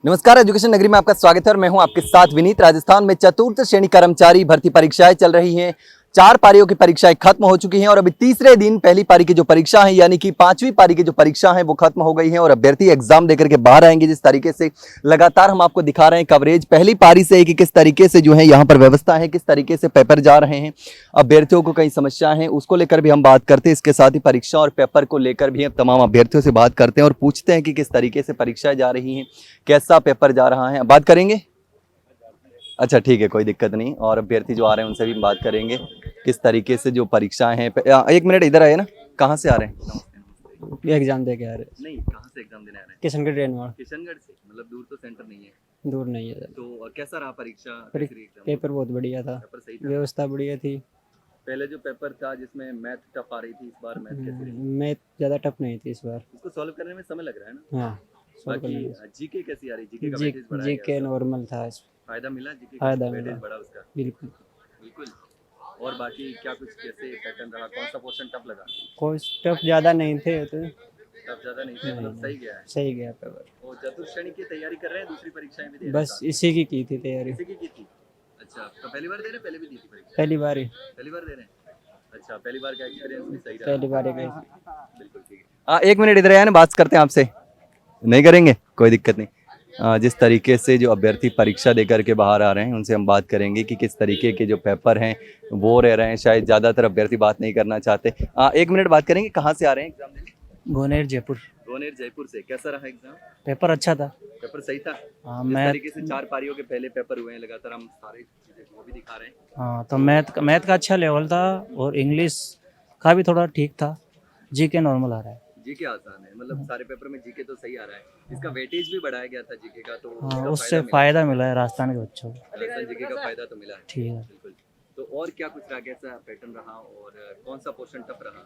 नमस्कार, एजुकेशन नगरी में आपका स्वागत है और मैं हूं आपके साथ विनीत। राजस्थान में चतुर्थ श्रेणी कर्मचारी भर्ती परीक्षाएं चल रही हैं। 4 पारियों की परीक्षाएं खत्म हो चुकी हैं और अभी तीसरे दिन पहली पारी की जो परीक्षा है यानी कि 5वीं पारी की जो परीक्षा है वो खत्म हो गई है और अभ्यर्थी एग्जाम देकर के बाहर आएंगे। जिस तरीके से लगातार हम आपको दिखा रहे हैं कवरेज पहली पारी से कि किस तरीके से जो है यहाँ पर व्यवस्था है, किस तरीके से पेपर जा रहे हैं, अभ्यर्थियों को कई समस्या है उसको लेकर भी हम बात करते हैं। इसके साथ ही परीक्षा और पेपर को लेकर भी हम तमाम अभ्यर्थियों से बात करते हैं और पूछते हैं कि किस तरीके से परीक्षाएं जा रही हैं, कैसा पेपर जा रहा है। बात करेंगे, अच्छा ठीक है, कोई दिक्कत नहीं। और अभ्यर्थी जो आ रहे हैं उनसे भी बात करेंगे किस तरीके से जो परीक्षाएं हैं। एक मिनट इधर आए ना, कहाँ से आ रहे हैं? एग्जाम दे के आ रहे। नहीं, कहाँ से एग्जाम देने आ रहे हैं? किशनगढ़ रेनवाड़। किशनगढ़ से, मतलब दूर तो सेंटर नहीं है? दूर नहीं है। तो कैसा रहा परीक्षा? पेपर बहुत बढ़िया था, पेपर सही था? व्यवस्था बढ़िया थी। पहले जो पेपर था जिसमें मैथ टफ आ रही थी, इस बार मैथ कैसी रही? मैथ ज़्यादा टफ नहीं थी इस बार। इसको सॉल्व करने में समय लग रहा है ना? हाँ, बाकी जीके कैसी आ रही? जीके का वेटेज बढ़ा है जीके क्या? नॉर्मल था। फायदा मिला जीके का? फायदा वेटेज मिला। बढ़ा उसका? बिल्कुल बिल्कुल। और बाकी क्या कुछ कैसे पैटर्न रहा? कौन सा पोर्शन टफ लगा? कोई टफ ज़्यादा नहीं थे तो टफ ज्यादा नहीं थे, मतलब सही गया है। सही गया पेपर। और चतुर्थ श्रेणी की तैयारी कर रहे हैं, दूसरी परीक्षाएं भी दे रहे हैं? बस इसी की थी तैयारी। इसी की थी? अच्छा, तो पहली बार दे रहे हैं? पहले भी दी थी परीक्षा? पहली बार ही। पहली बार दे रहे हैं? अच्छा, पहली बार का एक्सपीरियंस भी सही रहा? पहली बार ही गई। बिल्कुल ठीक है। एक मिनट इधर आया ना, बात करते हैं आपसे। नहीं करेंगे, कोई दिक्कत नहीं। जिस तरीके से जो अभ्यर्थी परीक्षा देकर के बाहर आ रहे हैं उनसे हम बात करेंगे कि किस तरीके के जो पेपर हैं वो रह रहे हैं। शायद ज़्यादातर अभ्यर्थी बात नहीं करना चाहते। एक मिनट बात करेंगे, कहाँ से आ रहे हैं एग्जाम देने? गोनेर जयपुर। गोनेर जयपुर से। कैसा रहा एग्जाम? पेपर अच्छा था। पेपर सही था? हाँ, जिस मैथ तरीके से 4 पारियों के पहले पेपर हुए हैं, लगातार हम सारी चीजें वो भी दिखा रहे हैं। हाँ, तो मैथ का अच्छा लेवल था और इंग्लिश का भी थोड़ा ठीक था। जीके नॉर्मल आ रहा है। जीके आसान है, मतलब सारे पेपर में जीके तो सही आ रहा है। इसका वेटेज भी बढ़ाया गया था जीके का, तो हाँ, उसका उससे फायदा मिला है राजस्थान के बच्चों को। राजस्थान जीके का फायदा तो मिला है। ठीक है। बिल्कुल। तो और क्या कुछ रहा, कैसा पैटर्न रहा और कौन सा पोर्शन टफ रहा?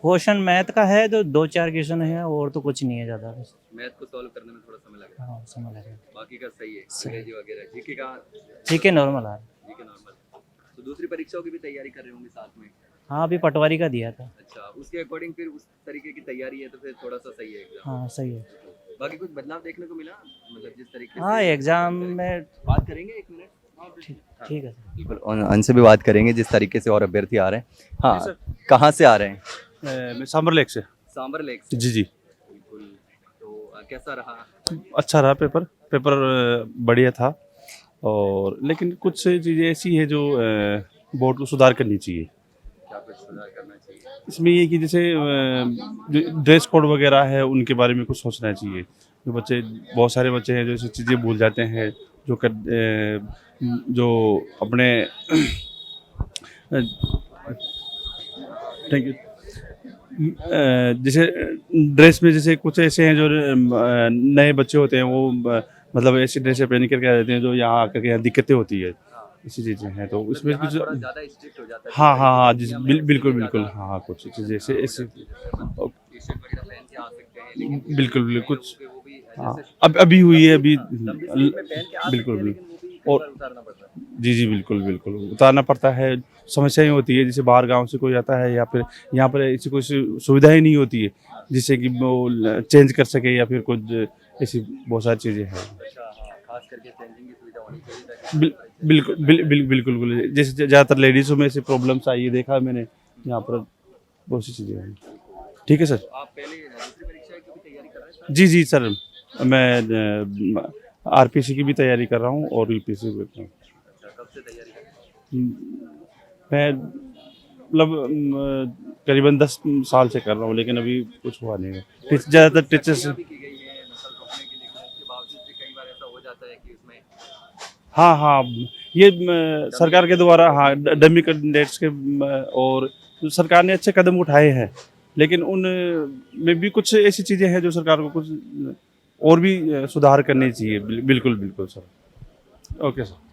क्वेश्चन मैथ का है जो 2-4 क्वेश्चन है और तो कुछ नहीं है ज़्यादा। बस मैथ को सॉल्व करने में थोड़ा समय लगा। हाँ, समझ लगे। बाकी का सही है, अंग्रेजी वगैरह। जीके का? जीके नॉर्मल आ रहा है। GK normal. तो दूसरी परीक्षाओं की भी तैयारी कर रहे होंगे साथ में? हाँ, अभी पटवारी का दिया था। अच्छा, उसके अकॉर्डिंग फिर उस तरीके की तैयारी है तो फिर थोड़ा सा सही है एग्जाम। हाँ, सही है। बाकी कुछ बदलाव देखने को मिला, मतलब जिस तरीके हाँ, से एग्जाम में बात करेंगे? एक मिनट। ठीक है। बिल्कुल, उनसे भी बात करेंगे जिस तरीके से और अभ्यर्थी आ रहे हैं। हाँ, कहाँ से आ रहे हैं? मैं सांबर लेक से। सांबर लेक से? जी। बिल्कुल। तो कैसा रहा? अच्छा रहा पेपर बढ़िया था। और लेकिन कुछ चीज़ें ऐसी है जो बोर्ड को सुधार करनी चाहिए। क्या कुछ सुधार करना चाहिए? इसमें ये कि जैसे जो ड्रेस कोड वगैरह है उनके बारे में कुछ सोचना चाहिए। जो बच्चे, बहुत सारे बच्चे हैं जो ऐसी चीज़ें भूल जाते हैं, जो अपने थैंक यू। जैसे ड्रेस में जैसे कुछ ऐसे हैं जो नए बच्चे होते हैं वो मतलब ऐसी ड्रेसें पहन करके आ जाते हैं जो यहाँ आकर के यहाँ दिक्कतें होती है। ऐसी चीज़ें हैं तो इसमें कुछ ज़्यादा स्ट्रिक्ट हो जाता है। हाँ जी, बिल्कुल हाँ, कुछ चीज़ें ऐसे टी-शर्ट वगैरह पहन के आ सकते हैं, लेकिन बिल्कुल कुछ वो भी हाँ, अभी हुई है अभी लंबी स्लीव में पहन के आ सकते हैं, बिल्कुल लेकिन वो भी कई बार उतारना पड़ता है। जी बिल्कुल उतारना पड़ता है। समस्याएं होती है, जैसे बाहर गांव से कोई आता है या फिर यहाँ पर ऐसी कोई सुविधा ही नहीं होती है जिससे कि वो चेंज कर सके या फिर कुछ ऐसी बहुत सारी चीज़ें हैं। अच्छा, हाँ, खास करके चेंजिंग की सुविधा होनी चाहिए ताकि बिल्कुल जैसे ज़्यादातर लेडीज़ों में ऐसी प्रॉब्लम्स आई है, देखा मैंने यहाँ पर बहुत सी चीज़ें हैं। ठीक है सर। तो आप पहले दूसरी परीक्षा की भी तैयारी कर रहे हैं? जी सर, मैं आरपीसी की भी तैयारी कर रहा हूँ और यूपीएससी भी कर रहा हूँ। अच्छा, कब से तैयारी कर रहे हैं? मैं मतलब करीबन 10 साल से कर रहा हूँ, लेकिन अभी कुछ हुआ नहीं है। ज़्यादातर टीचर्स भी की गई है नस्ल रोकने के लिए, उसके बावजूद भी कई बार ऐसा हो जाता है कि उसमें हाँ ये सरकार के द्वारा हाँ डमी कैंडिडेट्स के और सरकार ने अच्छे कदम उठाए हैं, लेकिन उन में भी कुछ ऐसी चीज़ें हैं जो सरकार को कुछ और भी सुधार करनी चाहिए। बिल्कुल सर। Okay sir.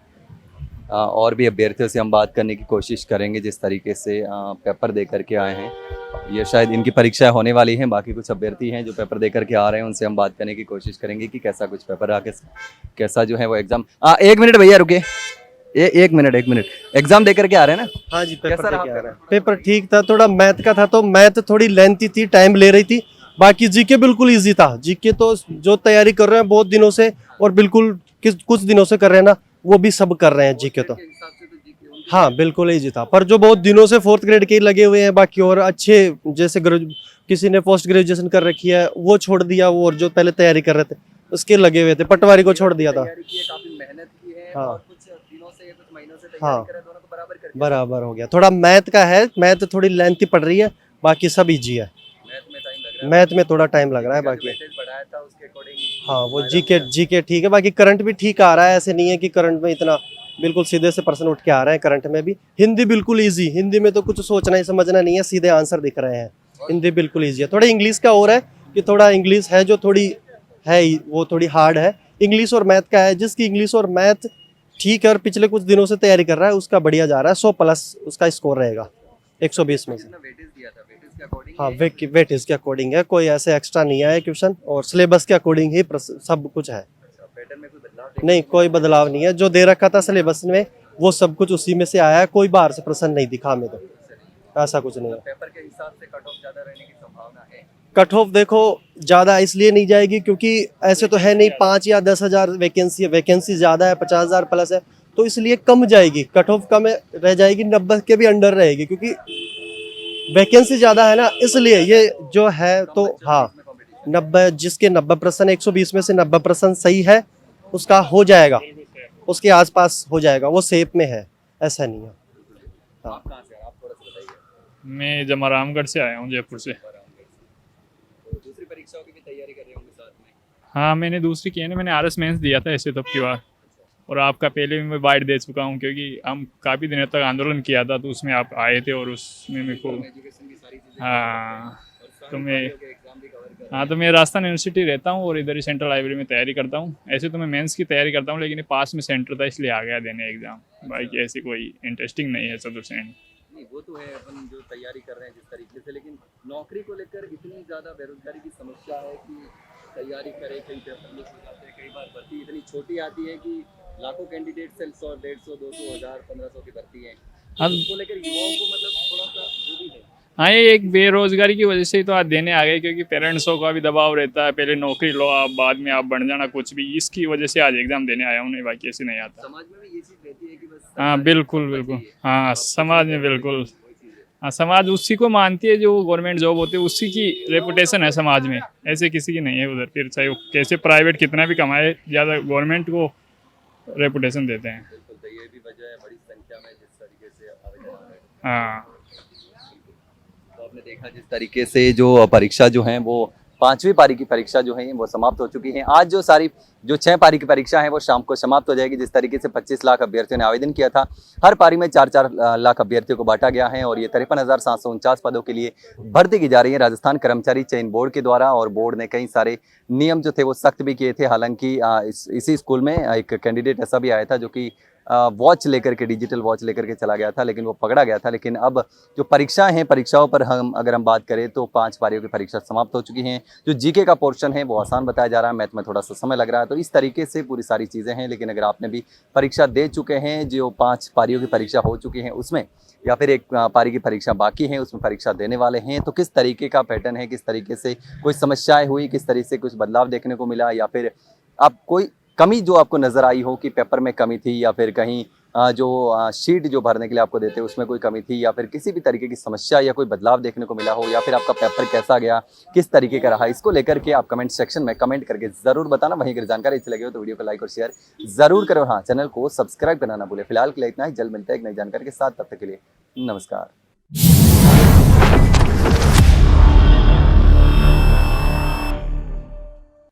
और भी अभ्यर्थियों से हम बात करने की कोशिश करेंगे जिस तरीके से पेपर दे करके आए हैं। ये शायद इनकी परीक्षा होने वाली है। बाकी कुछ अभ्यर्थी हैं जो पेपर दे करके आ रहे हैं, उनसे हम बात करने की कोशिश करेंगे कि कैसा कुछ पेपर रहा, कैसा जो है वो एग्जाम। एक मिनट भैया रुके, एक मिनट एग्जाम दे करके आ रहे हैं ना? हाँ जी, पेपर कैसा देके रहा आ रहा है। पेपर ठीक था, थोड़ा मैथ का था तो मैथ थोड़ी लेंथी थी, टाइम ले रही थी। बाकी जीके बिल्कुल इजी था। जीके तो जो तैयारी कर रहे हैं बहुत दिनों से, और बिल्कुल कुछ दिनों से कर रहे हैं ना, वो भी सब कर रहे हैं जीके तो। हाँ बिल्कुल इजी था, पर जो बहुत दिनों से 4th ग्रेड के ही लगे हुए हैं, बाकी और अच्छे जैसे किसी ने पोस्ट ग्रेजुएशन कर रखी है वो छोड़ दिया, वो और जो पहले तैयारी कर रहे थे उसके लगे हुए थे, पटवारी को छोड़ दिया था। काफी मेहनत की है हाँ। और कुछ दिनों से कुछ महीनों से हाँ। तैयारी कर रहे हैं, दोनों को बराबर करके बराबर हो गया। थोड़ा मैथ का है, मैथ थोड़ी लेंथी पड़ रही है, बाकी सब इजी है। मैथ में टाइम लग रहा है। मैथ में थोड़ा टाइम लग रहा है बाकी। वेटेज बढ़ाया था उसके अकॉर्डिंग। हाँ वो जीके ठीक है, बाकी करंट भी ठीक आ रहा है, ऐसे नहीं है कि करंट में इतना बिल्कुल सीधे से पर्सन उठ के आ रहे हैं। करंट में भी हिंदी बिल्कुल इजी, हिंदी में तो कुछ सोचना ही समझना नहीं है, सीधे आंसर दिख रहे हैं। हिंदी बिल्कुल इजी है। थोड़ा इंग्लिश का और है कि थोड़ा इंग्लिश है जो थोड़ी है वो थोड़ी हार्ड है। इंग्लिश और मैथ का है, जिसकी इंग्लिश और मैथ ठीक है और पिछले कुछ दिनों से तैयारी कर रहा है उसका बढ़िया जा रहा है। 100+ उसका स्कोर रहेगा 120 में से। कितना वेटेज दिया था, वेटेज के अकॉर्डिंग? हाँ वेटेज के अकॉर्डिंग है, कोई ऐसे एक्स्ट्रा नहीं आया क्वेश्चन, और सिलेबस के अकॉर्डिंग ही सब कुछ है। पैटर्न में कोई बदलाव नहीं कोई बदलाव नहीं है, जो दे रखा था सिलेबस में वो सब कुछ उसी में से आया है। कोई बाहर से प्रश्न नहीं दिखा हमें, तो ऐसा कुछ नहीं है। पेपर के हिसाब से कट ऑफ ज्यादा रहने की संभावना है? कट ऑफ देखो ज़्यादा इसलिए नहीं जाएगी क्योंकि ऐसे तो है नहीं 5 या 10,000 वैकेंसी ज़्यादा है, 50,000 प्लस है, तो इसलिए कम जाएगी। कट ऑफ कम रह जाएगी, 90 के भी अंडर रहेगी, क्योंकि वैकेंसी ज़्यादा है ना, इसलिए ये जो है तो हाँ 90, जिसके 90% 120 में से 90% सही है उसका हो जाएगा, उसके आसपास हो जाएगा, वो सेफ में है, ऐसा नहीं है। आप कहाँ से हैं? आप थोड़ा सा बताइए। मैं जमारामगढ़ से आया हूँ, जयपुर से। तो दूसरी परीक्षाओं की भी तैयारी कर रहे होंगे साथ में? हाँ मैंने दूसरी की है ना, मैंने RS मेंस दिया था ऐसे तो की बार, और आपका पहले भी मैं बाइट दे चुका हूँ क्योंकि हम काफ़ी दिनों तक आंदोलन किया था, तो उसमें आप आए थे और उसमें मेरे को एजुकेशन की सारी चीजें हाँ तो मैं एग्जाम भी कवर कर हाँ तो मैं राजस्थान यूनिवर्सिटी रहता हूँ और इधर ही सेंट्रल लाइब्रेरी में तैयारी करता हूँ। ऐसे तो मैं मेंस की तैयारी करता हूँ, लेकिन पास में सेंटर था इसलिए आ गया देने एग्ज़ाम। बाकी ऐसी कोई इंटरेस्टिंग नहीं है चतुर्सेन। नहीं, वो तो है अपन जो तैयारी कर रहे हैं जिस तरीके से, लेकिन नौकरी को लेकर इतनी ज़्यादा बेरोजगारी की समस्या है कि तैयारी करें, कई पेपर लीक हो जाते हैं, कई बार भर्ती इतनी छोटी आती है कि लाखों कैंडिडेट से 100, 150, 200, 1000, 1500 की भर्ती है। हाँ उसको लेकर युवाओं को मतलब थोड़ा सा वो भी है। हाँ ये एक बेरोजगारी की वजह से ही तो आज देने आ गए, क्योंकि पेरेंट्सों का भी दबाव रहता है, पहले नौकरी लो आप, बाद में आप बन जाना कुछ भी, इसकी वजह से आज एग्ज़ाम देने आया हूँ। नहीं बाकी ऐसे नहीं आता। समाज में भी ये चीज़ रहती है कि बस हाँ बिल्कुल बिल्कुल, हाँ समाज में बिल्कुल, हाँ समाज उसी को मानती है जो गवर्नमेंट जॉब होती है, उसी की रेपुटेशन है समाज में, ऐसे किसी की नहीं है उधर। फिर चाहे वो कैसे प्राइवेट कितना भी कमाए, ज़्यादा गवर्नमेंट को रेपुटेशन देते हैं। बिल्कुल, तो ये भी वजह है बड़ी संख्या में जिस तरीके से आवेदन आ रहे हैं। हाँ तो आपने देखा जिस तरीके से जो परीक्षा जो है वो 5वीं पारी की परीक्षा जो है वो समाप्त हो चुकी है। आज जो 6 पारी की परीक्षा है वो शाम को समाप्त हो जाएगी। जिस तरीके से 25 लाख अभ्यर्थियों ने आवेदन किया था, हर पारी में 4-4 लाख अभ्यर्थियों को बांटा गया है और ये 53,749 पदों के लिए भर्ती की जा रही है राजस्थान कर्मचारी चयन बोर्ड के द्वारा। और बोर्ड ने कई सारे नियम जो थे वो सख्त भी किए थे। हालांकि इसी स्कूल में एक कैंडिडेट ऐसा भी आया था जो कि वॉच लेकर के, डिजिटल वॉच लेकर के चला गया था, लेकिन वो पकड़ा गया था। लेकिन अब जो परीक्षाएं हैं, परीक्षाओं पर अगर हम बात करें तो 5 पारियों की परीक्षा समाप्त हो चुकी हैं। जो जीके का पोर्शन है वो आसान बताया जा रहा है, मैथ में थोड़ा सा समय लग रहा है। तो इस तरीके से पूरी सारी चीज़ें हैं। लेकिन अगर आपने भी परीक्षा दे चुके हैं, जो 5 पारियों की परीक्षा हो चुकी हैं उसमें, या फिर एक पारी की परीक्षा बाकी है उसमें परीक्षा देने वाले हैं, तो किस तरीके का पैटर्न है, किस तरीके से कोई समस्याएं हुई, किस तरीके से कुछ बदलाव देखने को मिला, या फिर आप कोई कमी जो आपको नज़र आई हो कि पेपर में कमी थी, या फिर कहीं जो शीट जो भरने के लिए आपको देते हैं उसमें कोई कमी थी, या फिर किसी भी तरीके की समस्या या कोई बदलाव देखने को मिला हो, या फिर आपका पेपर कैसा गया, किस तरीके का रहा, इसको लेकर के आप कमेंट सेक्शन में कमेंट करके ज़रूर बताना। वहीं अगर जानकारी अच्छी लगी हो तो वीडियो को लाइक और शेयर ज़रूर करो। हाँ, चैनल को सब्सक्राइब करना ना भूले। फिलहाल के लिए इतना ही, जल्द मिलता है एक नई जानकारी के साथ, तब तक के लिए नमस्कार।